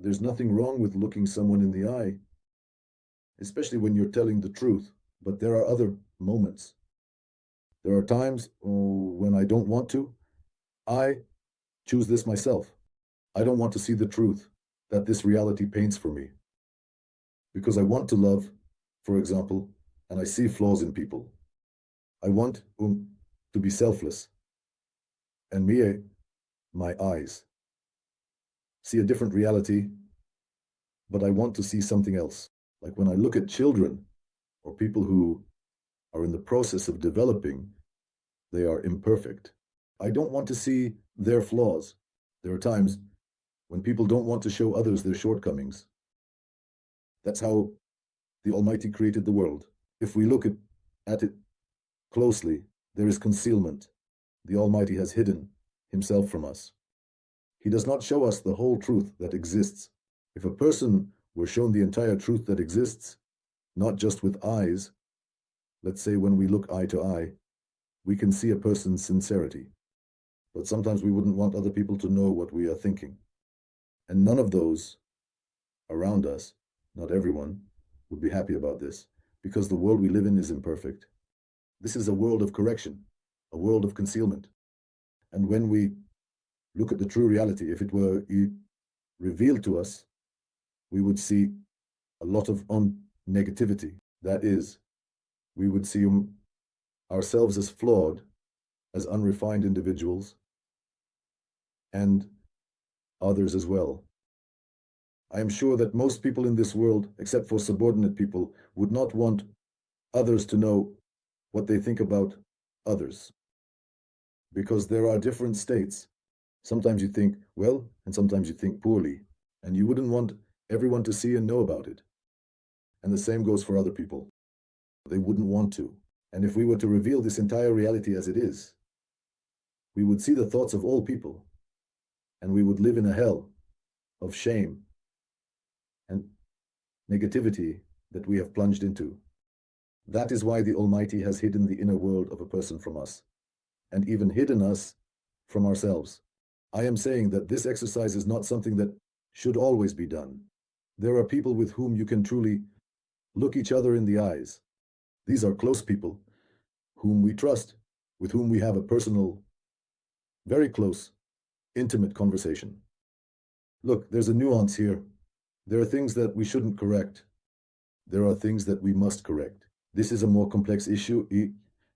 There's nothing wrong with looking someone in the eye, especially when you're telling the truth. But there are other moments. There are times when I don't want to. I choose this myself. I don't want to see the truth that this reality paints for me because I want to love, for example, and I see flaws in people. I want to be selfless, and my eyes, see a different reality, but I want to see something else. Like when I look at children or people who are in the process of developing, they are imperfect. I don't want to see their flaws. There are times when people don't want to show others their shortcomings. That's how the Almighty created the world. If we look at it closely, there is concealment. The Almighty has hidden himself from us. He does not show us the whole truth that exists. If a person were shown the entire truth that exists, not just with eyes, let's say when we look eye to eye, we can see a person's sincerity. But sometimes we wouldn't want other people to know what we are thinking. And none of those around us, not everyone, would be happy about this, because the world we live in is imperfect. This is a world of correction, a world of concealment. And when we look at the true reality, if it were revealed to us, we would see a lot of negativity. That is, we would see ourselves as flawed, as unrefined individuals, and others as well. I am sure that most people in this world, except for subordinate people, would not want others to know what they think about others. Because there are different states. Sometimes you think well, and sometimes you think poorly, and you wouldn't want everyone to see and know about it. And the same goes for other people. They wouldn't want to. And if we were to reveal this entire reality as it is, we would see the thoughts of all people, and we would live in a hell of shame and negativity that we have plunged into. That is why the Almighty has hidden the inner world of a person from us, and even hidden us from ourselves. I am saying that this exercise is not something that should always be done. There are people with whom you can truly look each other in the eyes. These are close people whom we trust, with whom we have a personal, very close, intimate conversation. Look, there's a nuance here. There are things that we shouldn't correct. There are things that we must correct. This is a more complex issue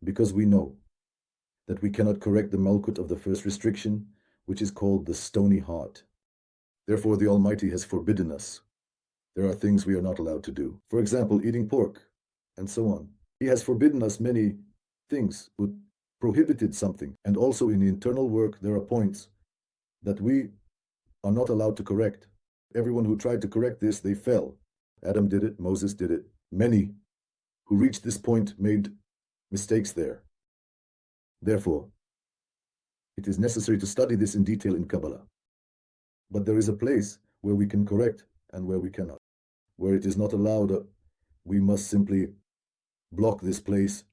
because we know that we cannot correct the malkut of the first restriction, which is called the stony heart. Therefore, the Almighty has forbidden us. There are things we are not allowed to do. For example, eating pork, and so on. He has forbidden us many things, but prohibited something. And also in the internal work, there are points that we are not allowed to correct. Everyone who tried to correct this, they fell. Adam did it, Moses did it. Many who reached this point made mistakes there. Therefore, it is necessary to study this in detail in Kabbalah. But there is a place where we can correct and where we cannot. Where it is not allowed, we must simply block this place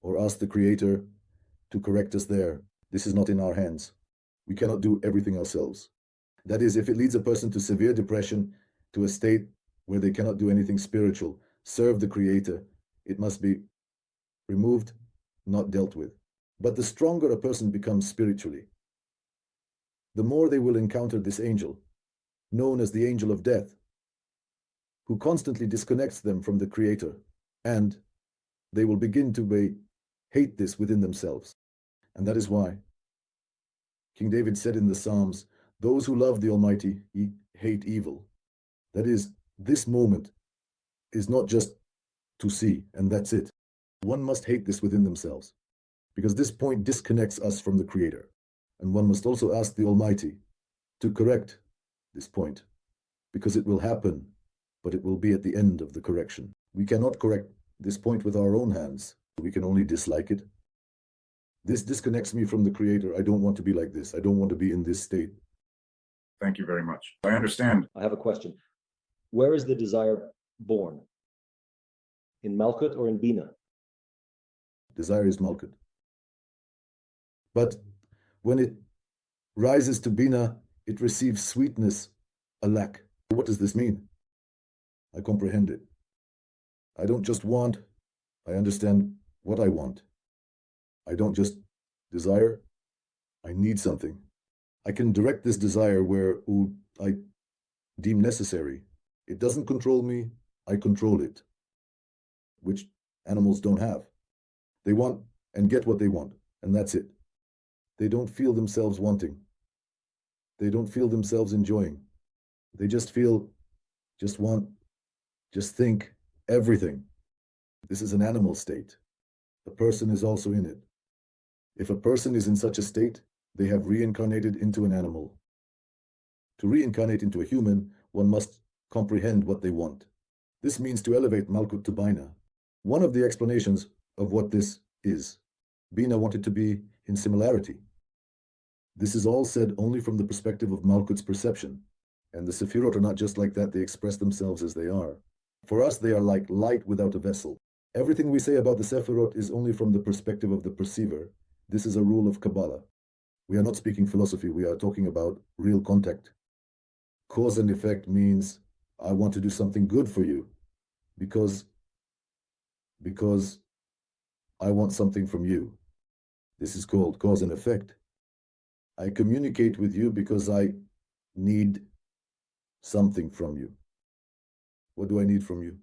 or ask the Creator to correct us there. This is not in our hands. We cannot do everything ourselves. That is, if it leads a person to severe depression, to a state where they cannot do anything spiritual, serve the Creator, it must be removed, not dealt with. But the stronger a person becomes spiritually, the more they will encounter this angel, known as the angel of death, who constantly disconnects them from the Creator, and they will begin to hate this within themselves. And that is why King David said in the Psalms, those who love the Almighty hate evil. That is, this moment is not just to see, and that's it. One must hate this within themselves, because this point disconnects us from the Creator. And one must also ask the Almighty to correct this point, because it will happen, but it will be at the end of the correction. We cannot correct this point with our own hands. We can only dislike it. This disconnects me from the Creator. I don't want to be like this. I don't want to be in this state. Thank you very much. I understand. I have a question. Where is the desire born? In Malkut or in Bina? Desire is Malkut. But when it rises to Bina, it receives sweetness, alak. What does this mean? I comprehend it. I don't just want, I understand what I want. I don't just desire, I need something. I can direct this desire where I deem necessary. It doesn't control me, I control it, which animals don't have. They want and get what they want, and that's it. They don't feel themselves wanting. They don't feel themselves enjoying. They just feel, just want, just think, everything. This is an animal state. A person is also in it. If a person is in such a state, they have reincarnated into an animal. To reincarnate into a human, one must comprehend what they want. This means to elevate Malkut to Bina. One of the explanations of what this is, Bina wanted to be in similarity. This is all said only from the perspective of Malkut's perception. And the Sefirot are not just like that, they express themselves as they are. For us, they are like light without a vessel. Everything we say about the Sefirot is only from the perspective of the perceiver. This is a rule of Kabbalah. We are not speaking philosophy, we are talking about real contact. Cause and effect means I want to do something good for you because I want something from you. This is called cause and effect. I communicate with you because I need something from you. What do I need from you?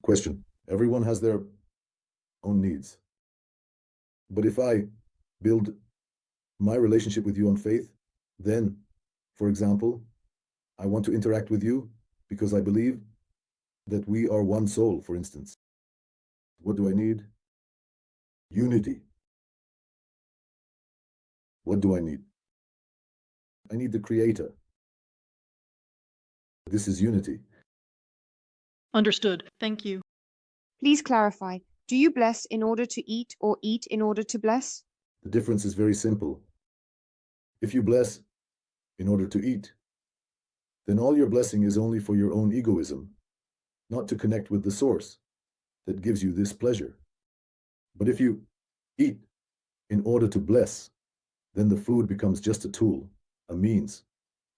Question. Everyone has their own needs. But if I build my relationship with you on faith, then, for example, I want to interact with you because I believe that we are one soul, for instance. What do I need? Unity. What do I need? I need the Creator. This is unity. Understood. Thank you. Please clarify. Do you bless in order to eat or eat in order to bless? The difference is very simple. If you bless in order to eat, then all your blessing is only for your own egoism, not to connect with the source that gives you this pleasure. But if you eat in order to bless, then the food becomes just a tool, a means,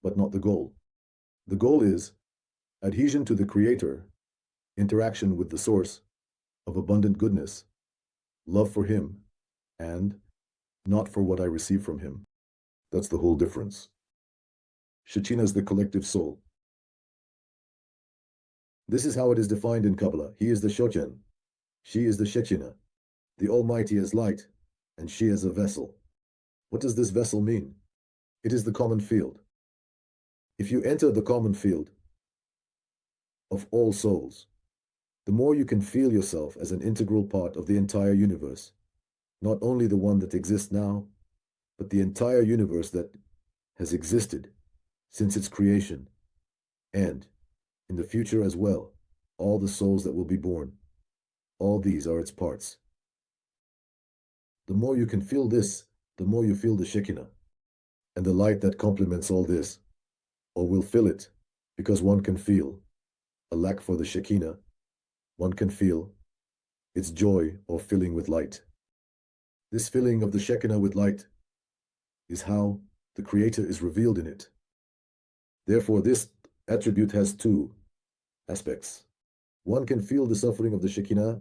but not the goal. The goal is adhesion to the Creator, interaction with the source of abundant goodness, love for Him, and not for what I receive from Him. That's the whole difference. Shekhinah is the collective soul. This is how it is defined in Kabbalah. He is the Shochen. She is the Shekhinah. The Almighty is light, and she is a vessel. What does this vessel mean? It is the common field. If you enter the common field of all souls, the more you can feel yourself as an integral part of the entire universe, not only the one that exists now, but the entire universe that has existed since its creation, and in the future as well, all the souls that will be born. All these are its parts. The more you can feel this, the more you feel the Shekinah, and the light that complements all this, or will fill it, because one can feel a lack for the Shekinah, one can feel its joy or filling with light. This filling of the Shekinah with light is how the Creator is revealed in it. Therefore, this attribute has two aspects. One can feel the suffering of the Shekinah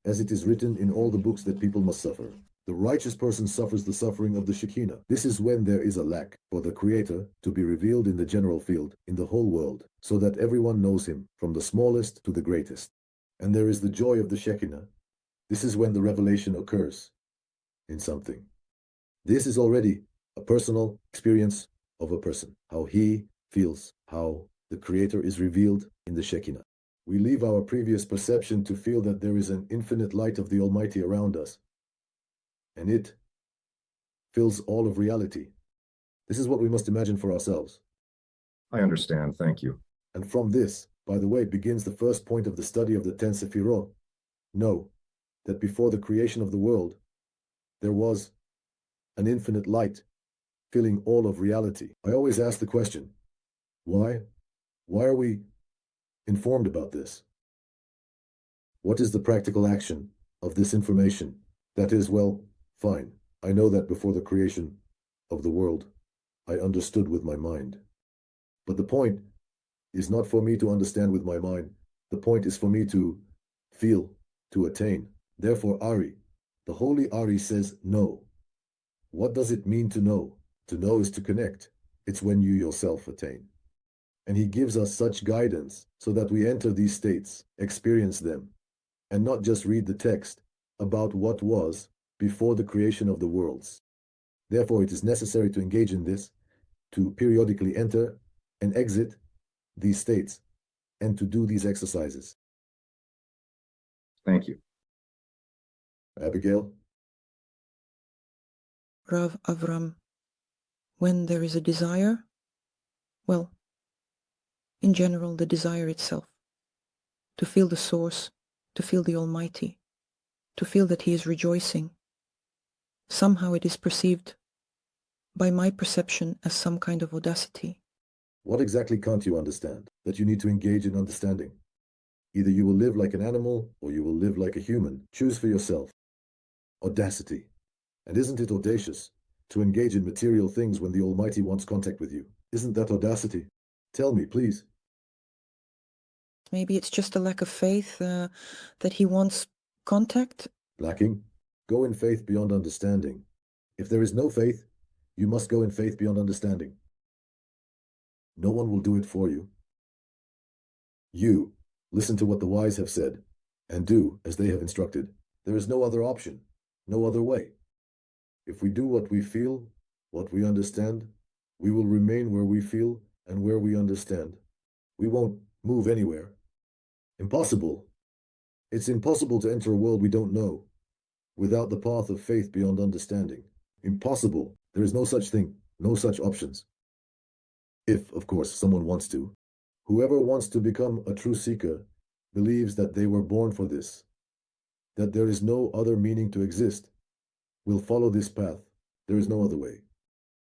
as it is written in all the books that people must suffer. The righteous person suffers the suffering of the Shekinah. This is when there is a lack for the Creator to be revealed in the general field, in the whole world, so that everyone knows Him, from the smallest to the greatest. And there is the joy of the Shekinah. This is when the revelation occurs in something. This is already a personal experience of a person, how he feels, how the Creator is revealed in the Shekinah. We leave our previous perception to feel that there is an infinite light of the Almighty around us, and it fills all of reality. This is what we must imagine for ourselves. I understand. Thank you. And from this, by the way, begins the first point of the study of the 10 Sefirot. Know that before the creation of the world, there was an infinite light filling all of reality. I always ask the question, why? Why are we informed about this? What is the practical action of this information? That is, well, fine. I know that before the creation of the world, I understood with my mind. But the point is not for me to understand with my mind. The point is for me to feel, to attain. Therefore, Ari, the holy Ari says no. What does it mean to know? To know is to connect. It's when you yourself attain. And he gives us such guidance so that we enter these states, experience them, and not just read the text about what was before the creation of the worlds. Therefore, it is necessary to engage in this, to periodically enter and exit these states, and to do these exercises. Thank you. Abigail? Rav Avram, when there is a desire, well, in general, the desire itself, to feel the source, to feel the Almighty, to feel that He is rejoicing, somehow it is perceived by my perception as some kind of audacity. What exactly can't you understand that you need to engage in understanding? Either you will live like an animal or you will live like a human. Choose for yourself. Audacity. And isn't it audacious to engage in material things when the Almighty wants contact with you? Isn't that audacity? Tell me, please. Maybe it's just a lack of faith that He wants contact. Lacking? Go in faith beyond understanding. If there is no faith, you must go in faith beyond understanding. No one will do it for you. You listen to what the wise have said and do as they have instructed. There is no other option, no other way. If we do what we feel, what we understand, we will remain where we feel and where we understand. We won't move anywhere. Impossible. It's impossible to enter a world we don't know without the path of faith beyond understanding. Impossible. There is no such thing, no such options. If, of course, someone wants to. Whoever wants to become a true seeker believes that they were born for this, that there is no other meaning to exist, will follow this path. There is no other way.